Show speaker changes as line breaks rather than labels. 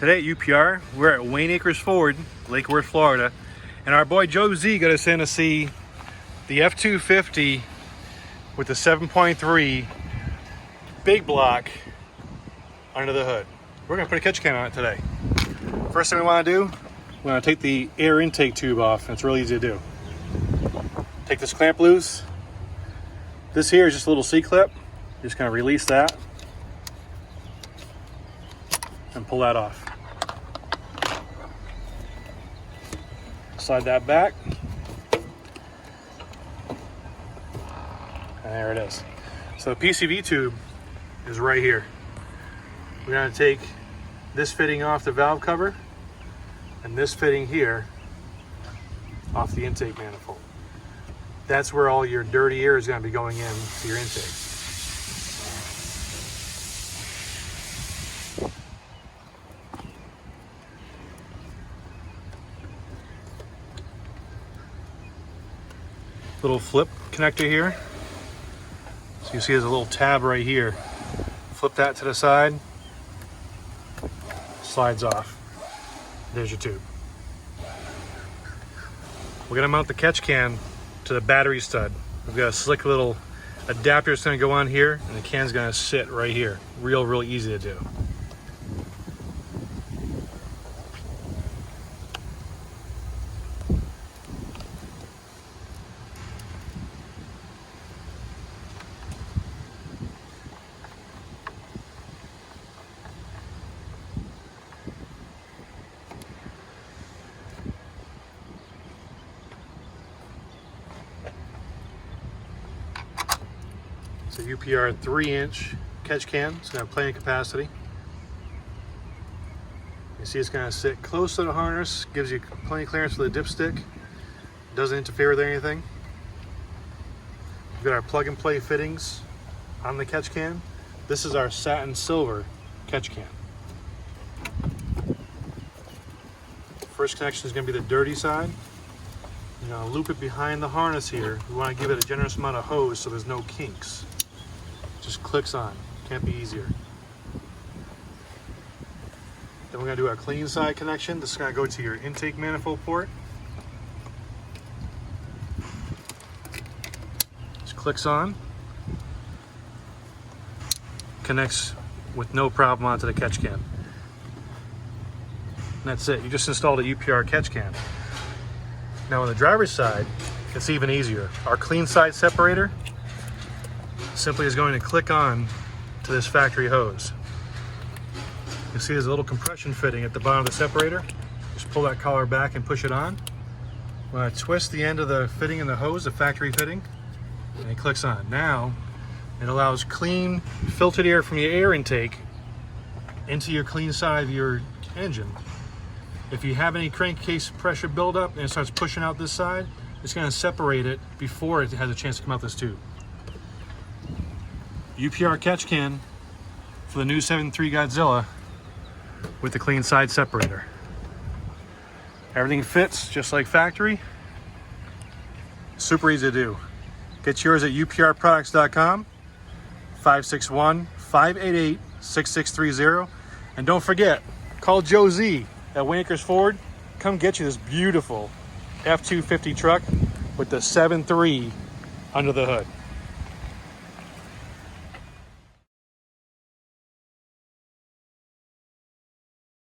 Today at UPR, we're at Wayne Acres Ford, Lake Worth, Florida, and our boy Joe Z got us in to see the F-250 with the 7.3 big block under the hood. We're gonna put a catch can on it today. First thing we wanna do, we're gonna take the air intake tube off, and it's really easy to do. Take this clamp loose. This here is just a little C-clip. You're just gonna release that and pull that off. Slide that back. And there it is. So the Pcv tube is right here. We're gonna take this fitting off the valve cover and this fitting here off the intake manifold. That's where all your dirty air is gonna be going in to your intake. Little flip connector here. So you see there's a little tab right here. Flip that to the side, slides off. There's your tube. We're gonna mount the catch can to the battery stud. We've got a slick little adapter that's gonna go on here, and the can's gonna sit right here. Real easy to do. It's a UPR 3-inch catch can. It's going to have plenty of capacity. You see it's going to sit close to the harness, gives you plenty of clearance for the dipstick. Doesn't interfere with anything. We've got our plug and play fittings on the catch can. This is our satin silver catch can. First connection is going to be the dirty side. You're going to loop it behind the harness here. We want to give it a generous amount of hose so there's no kinks. Just clicks on, can't be easier. Then we're gonna do our clean side connection. This is gonna go to your intake manifold port. Just clicks on, connects with no problem onto the catch can. And that's it, you just installed a UPR catch can. Now on the driver's side, it's even easier. Our Clean Side Separator simply is going to click on to this factory hose. You see there's a little compression fitting at the bottom of the separator. Just pull that collar back and push it on. When I twist the end of the fitting in the hose, the factory fitting, and it clicks on. Now it allows clean, filtered air from your air intake into your clean side of your engine. If you have any crankcase pressure buildup and it starts pushing out this side, it's going to separate it before it has a chance to come out this tube. UPR catch can for the new 7.3 Godzilla with the Clean Side Separator. Everything fits just like factory. Super easy to do. Get yours at uprproducts.com, 561-588-6630. And don't forget, call Joe Z at Wayne Acres Ford. Come get you this beautiful F-250 truck with the 7.3 under the hood.